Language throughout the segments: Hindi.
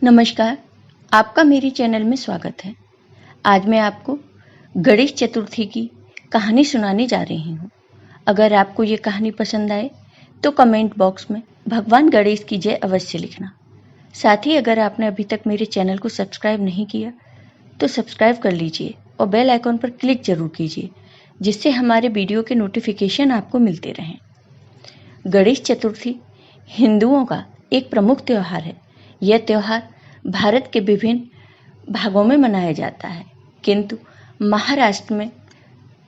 नमस्कार, आपका मेरे चैनल में स्वागत है। आज मैं आपको गणेश चतुर्थी की कहानी सुनाने जा रही हूँ। अगर आपको ये कहानी पसंद आए तो कमेंट बॉक्स में भगवान गणेश की जय अवश्य लिखना। साथ ही अगर आपने अभी तक मेरे चैनल को सब्सक्राइब नहीं किया तो सब्सक्राइब कर लीजिए और बेल आइकॉन पर क्लिक जरूर कीजिए, जिससे हमारे वीडियो के नोटिफिकेशन आपको मिलते रहें। गणेश चतुर्थी हिंदुओं का एक प्रमुख त्यौहार है। यह त्यौहार भारत के विभिन्न भागों में मनाया जाता है, किंतु महाराष्ट्र में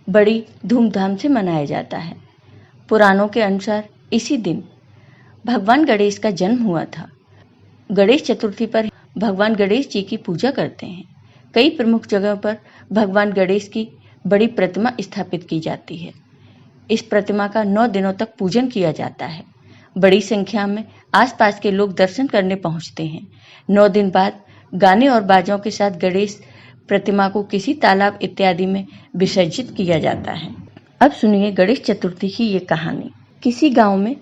बड़ी धूमधाम से मनाया जाता है। पुराणों के अनुसार इसी दिन भगवान गणेश का जन्म हुआ था। गणेश चतुर्थी पर भगवान गणेश जी की पूजा करते हैं। कई प्रमुख जगहों पर भगवान गणेश की बड़ी प्रतिमा स्थापित की जाती है। इस प्रतिमा का 9 दिनों तक पूजन किया जाता है। बड़ी संख्या में आसपास के लोग दर्शन करने पहुंचते हैं। 9 दिन बाद गाने और बाजों के साथ गणेश प्रतिमा को किसी तालाब इत्यादि में विसर्जित किया जाता है। अब सुनिए गणेश चतुर्थी की ये कहानी। किसी गांव में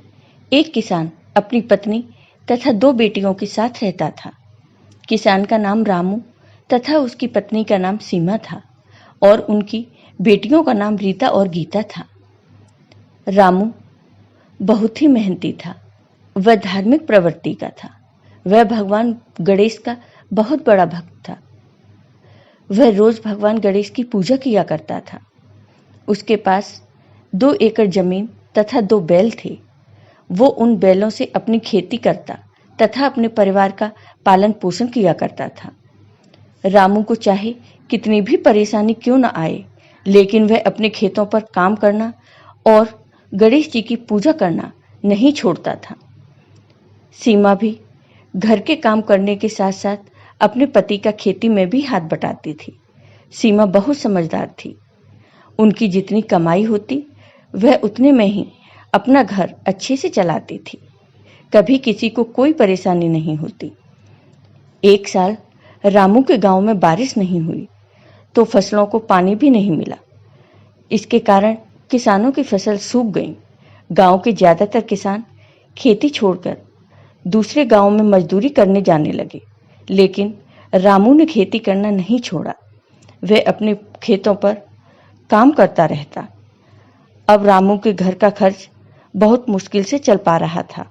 एक किसान अपनी पत्नी तथा 2 बेटियों के साथ रहता था। किसान का नाम रामू तथा उसकी पत्नी का नाम सीमा था और उनकी बेटियों का नाम रीता और गीता था। रामू बहुत ही मेहनती था। वह धार्मिक प्रवृत्ति का था। वह भगवान गणेश का बहुत बड़ा भक्त था। वह रोज भगवान गणेश की पूजा किया करता था। उसके पास 2 एकड़ जमीन तथा 2 बैल थे। वो उन बैलों से अपनी खेती करता तथा अपने परिवार का पालन पोषण किया करता था। रामू को चाहे कितनी भी परेशानी क्यों न आए, लेकिन वह अपने खेतों पर काम करना और गणेश जी की पूजा करना नहीं छोड़ता था। सीमा भी घर के काम करने के साथ साथ अपने पति का खेती में भी हाथ बटाती थी। सीमा बहुत समझदार थी। उनकी जितनी कमाई होती वह उतने में ही अपना घर अच्छे से चलाती थी। कभी किसी को कोई परेशानी नहीं होती। एक साल रामू के गांव में बारिश नहीं हुई तो फसलों को पानी भी नहीं मिला। इसके कारण किसानों की फसल सूख गई। गांव के ज्यादातर किसान खेती छोड़कर दूसरे गांव में मजदूरी करने जाने लगे, लेकिन रामू ने खेती करना नहीं छोड़ा। वह अपने खेतों पर काम करता रहता। अब रामू के घर का खर्च बहुत मुश्किल से चल पा रहा था।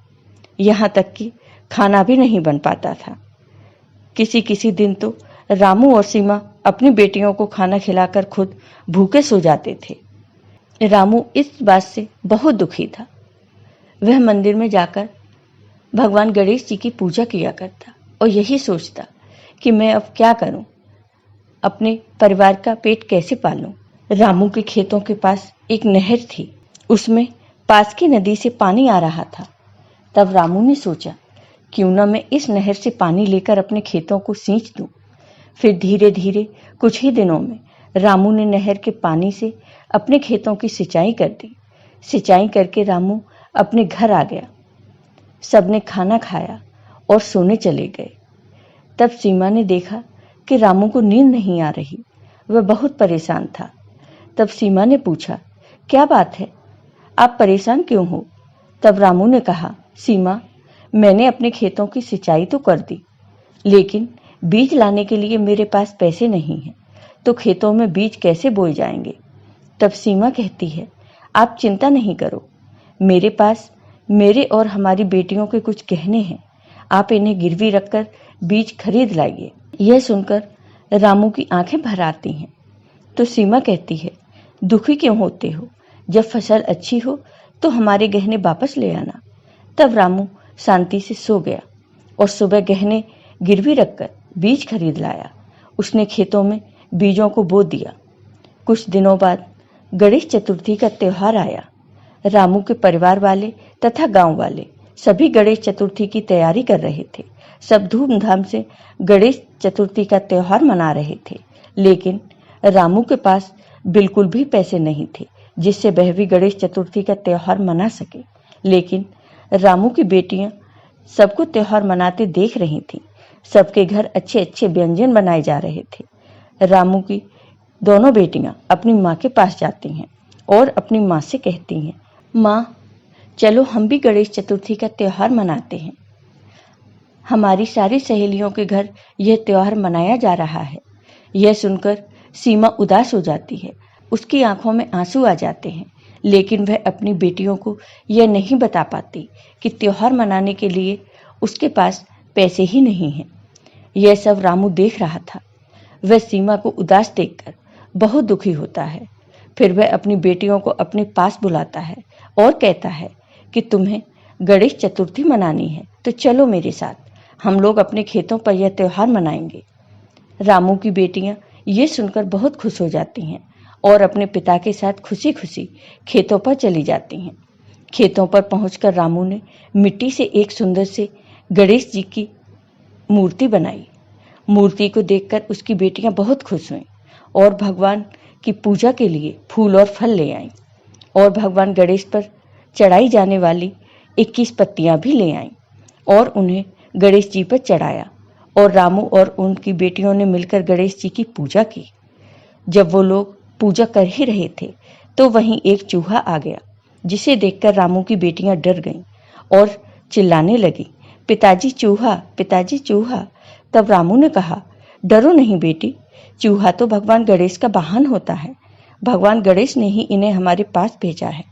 यहाँ तक कि खाना भी नहीं बन पाता था। किसी किसी दिन तो रामू और सीमा अपनी बेटियों को खाना खिलाकर खुद भूखे सो जाते थे। रामू इस बात से बहुत दुखी था। वह मंदिर में जाकर भगवान गणेश जी की पूजा किया करता और यही सोचता कि मैं अब क्या करूं, अपने परिवार का पेट कैसे पालूं। रामू के खेतों के पास एक नहर थी। उसमें पास की नदी से पानी आ रहा था। तब रामू ने सोचा, क्यों न मैं इस नहर से पानी लेकर अपने खेतों को सींच दूं। फिर धीरे धीरे कुछ ही दिनों में रामू ने नहर के पानी से अपने खेतों की सिंचाई कर दी। सिंचाई करके रामू अपने घर आ गया। सबने खाना खाया और सोने चले गए। तब सीमा ने देखा कि रामू को नींद नहीं आ रही। वह बहुत परेशान था। तब सीमा ने पूछा, क्या बात है, आप परेशान क्यों हो? तब रामू ने कहा, सीमा, मैंने अपने खेतों की सिंचाई तो कर दी, लेकिन बीज लाने के लिए मेरे पास पैसे नहीं हैं, तो खेतों में बीज कैसे बोए जाएंगे? तब सीमा कहती है, आप चिंता नहीं करो, मेरे पास मेरे और हमारी बेटियों के कुछ गहने हैं, आप इन्हें गिरवी रखकर बीज खरीद लाइए। यह सुनकर रामू की आंखें भर आती हैं। तो सीमा कहती है, दुखी क्यों होते हो? जब फसल अच्छी हो तो हमारे गहने वापस ले आना। तब रामू शांति से सो गया और सुबह गहने गिरवी रखकर बीज खरीद लाया। उसने खेतों में बीजों को बो दिया। कुछ दिनों बाद गणेश चतुर्थी का त्योहार आया। रामू के परिवार वाले तथा गांव वाले सभी गणेश चतुर्थी की तैयारी कर रहे थे। सब धूमधाम से गणेश चतुर्थी का त्योहार मना रहे थे, लेकिन रामू के पास बिल्कुल भी पैसे नहीं थे जिससे वह भी गणेश चतुर्थी का त्योहार मना सके। लेकिन रामू की बेटियां सबको त्योहार मनाते देख रही थीं। सबके घर अच्छे अच्छे व्यंजन बनाए जा रहे थे। रामू की दोनों बेटियां अपनी माँ के पास जाती हैं और अपनी माँ से कहती हैं, माँ, चलो हम भी गणेश चतुर्थी का त्योहार मनाते हैं। हमारी सारी सहेलियों के घर यह त्योहार मनाया जा रहा है। यह सुनकर सीमा उदास हो जाती है। उसकी आंखों में आंसू आ जाते हैं, लेकिन वह अपनी बेटियों को यह नहीं बता पाती कि त्योहार मनाने के लिए उसके पास पैसे ही नहीं हैं। यह सब रामू देख रहा था। वह सीमा को उदास देखकर बहुत दुखी होता है। फिर वह अपनी बेटियों को अपने पास बुलाता है और कहता है कि तुम्हें गणेश चतुर्थी मनानी है तो चलो मेरे साथ, हम लोग अपने खेतों पर यह त्योहार मनाएंगे। रामू की बेटियां ये सुनकर बहुत खुश हो जाती हैं और अपने पिता के साथ खुशी खुशी खेतों पर चली जाती हैं। खेतों पर पहुंचकर रामू ने मिट्टी से एक सुंदर से गणेश जी की मूर्ति बनाई। मूर्ति को देखकर उसकी बेटियां बहुत खुश हुईं और भगवान की पूजा के लिए फूल और फल ले आईं और भगवान गणेश पर चढ़ाई जाने वाली 21 पत्तियां भी ले आईं और उन्हें गणेश जी पर चढ़ाया और रामू और उनकी बेटियों ने मिलकर गणेश जी की पूजा की। जब वो लोग पूजा कर ही रहे थे तो वहीं एक चूहा आ गया, जिसे देखकर रामू की बेटियां डर गईं और चिल्लाने लगी, पिताजी चूहा, पिताजी चूहा। तब रामू ने कहा, डरो नहीं बेटी, चूहा तो भगवान गणेश का वाहन होता है। भगवान गणेश ने ही इन्हें हमारे पास भेजा है।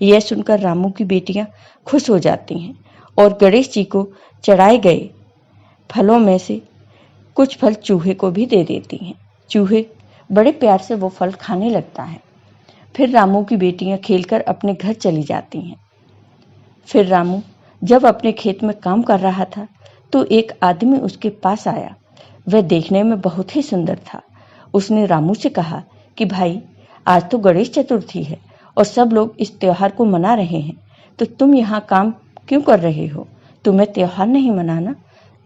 यह सुनकर रामू की बेटियां खुश हो जाती हैं और गणेश जी को चढ़ाए गए फलों में से कुछ फल चूहे को भी दे देती हैं। चूहे बड़े प्यार से वो फल खाने लगता है। फिर रामू की बेटियां खेलकर अपने घर चली जाती हैं। फिर रामू जब अपने खेत में काम कर रहा था तो एक आदमी उसके पास आया। वह देखने में बहुत ही सुंदर था। उसने रामू से कहा कि भाई, आज तो गणेश चतुर्थी है और सब लोग इस त्योहार को मना रहे हैं, तो तुम यहाँ काम क्यों कर रहे हो? तुम्हें त्योहार नहीं मनाना?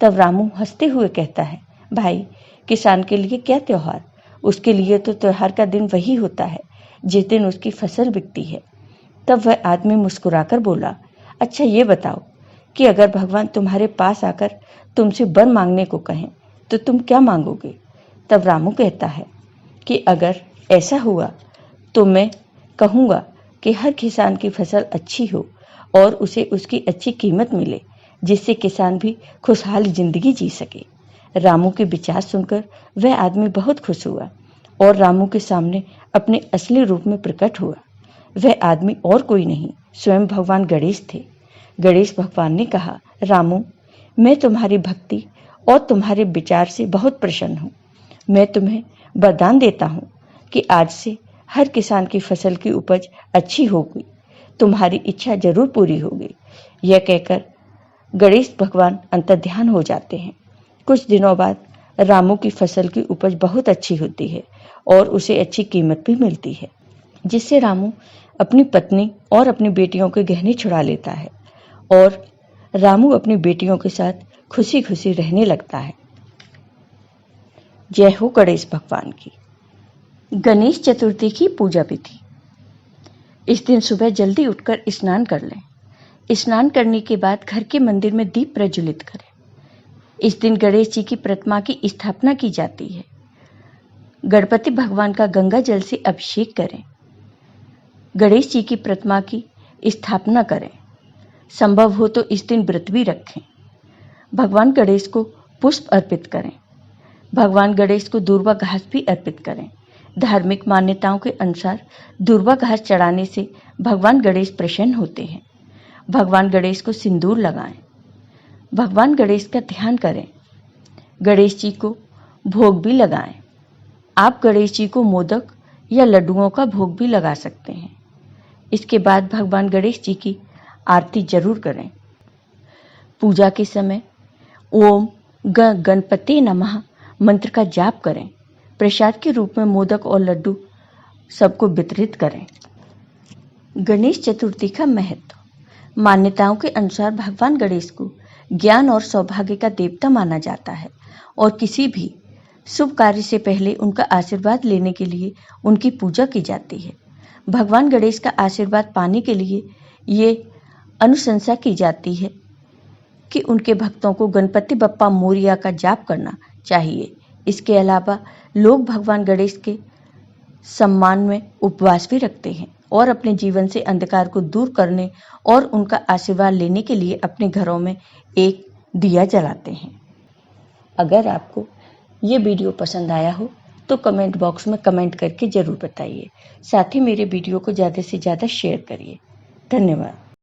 तब रामू हंसते हुए कहता है, भाई, किसान के लिए क्या त्योहार? उसके लिए तो त्योहार का दिन वही होता है जिस दिन उसकी फसल बिकती है। तब वह आदमी मुस्कुराकर बोला, अच्छा ये बताओ कि अगर भगवान तुम्हारे पास आकर तुमसे वर मांगने को कहें तो तुम क्या मांगोगे? तब रामू कहता है कि अगर ऐसा हुआ तो मैं कहूँगा कि हर किसान की फसल अच्छी हो और उसे उसकी अच्छी कीमत मिले, जिससे किसान भी खुशहाल जिंदगी जी सके। रामू के विचार सुनकर वह आदमी बहुत खुश हुआ और रामू के सामने अपने असली रूप में प्रकट हुआ। वह आदमी और कोई नहीं, स्वयं भगवान गणेश थे। गणेश भगवान ने कहा, रामू, मैं तुम्हारी भक्ति और तुम्हारे विचार से बहुत प्रसन्न हूँ। मैं तुम्हें वरदान देता हूँ कि आज से हर किसान की फसल की उपज अच्छी होगी। तुम्हारी इच्छा जरूर पूरी होगी। यह कहकर गणेश भगवान अंतर्ध्यान हो जाते हैं। कुछ दिनों बाद रामू की फसल की उपज बहुत अच्छी होती है और उसे अच्छी कीमत भी मिलती है, जिससे रामू अपनी पत्नी और अपनी बेटियों के गहने छुड़ा लेता है और रामू अपनी बेटियों के साथ खुशी खुशी रहने लगता है। जय हो गणेश भगवान की। गणेश चतुर्थी की पूजा विधि। इस दिन सुबह जल्दी उठकर स्नान कर लें। स्नान करने के बाद घर के मंदिर में दीप प्रज्वलित करें। इस दिन गणेश जी की प्रतिमा की स्थापना की जाती है। गणपति भगवान का गंगा जल से अभिषेक करें। गणेश जी की प्रतिमा की स्थापना करें। संभव हो तो इस दिन व्रत भी रखें। भगवान गणेश को पुष्प अर्पित करें। भगवान गणेश को दूर्वा घास भी अर्पित करें। धार्मिक मान्यताओं के अनुसार दूर्वा घास चढ़ाने से भगवान गणेश प्रसन्न होते हैं। भगवान गणेश को सिंदूर लगाएं। भगवान गणेश का ध्यान करें। गणेश जी को भोग भी लगाएं। आप गणेश जी को मोदक या लड्डुओं का भोग भी लगा सकते हैं। इसके बाद भगवान गणेश जी की आरती जरूर करें। पूजा के समय ओम गणपति नमः मंत्र का जाप करें। प्रसाद के रूप में मोदक और लड्डू सबको वितरित करें। गणेश चतुर्थी का महत्व। मान्यताओं के अनुसार भगवान गणेश को ज्ञान और सौभाग्य का देवता माना जाता है और किसी भी शुभ कार्य से पहले उनका आशीर्वाद लेने के लिए उनकी पूजा की जाती है। भगवान गणेश का आशीर्वाद पाने के लिए ये अनुशंसा की जाती है कि उनके भक्तों को गणपति बप्पा मोरिया का जाप करना चाहिए। इसके अलावा लोग भगवान गणेश के सम्मान में उपवास भी रखते हैं और अपने जीवन से अंधकार को दूर करने और उनका आशीर्वाद लेने के लिए अपने घरों में एक दिया जलाते हैं। अगर आपको ये वीडियो पसंद आया हो तो कमेंट बॉक्स में कमेंट करके ज़रूर बताइए। साथ ही मेरे वीडियो को ज़्यादा से ज़्यादा शेयर करिए। धन्यवाद।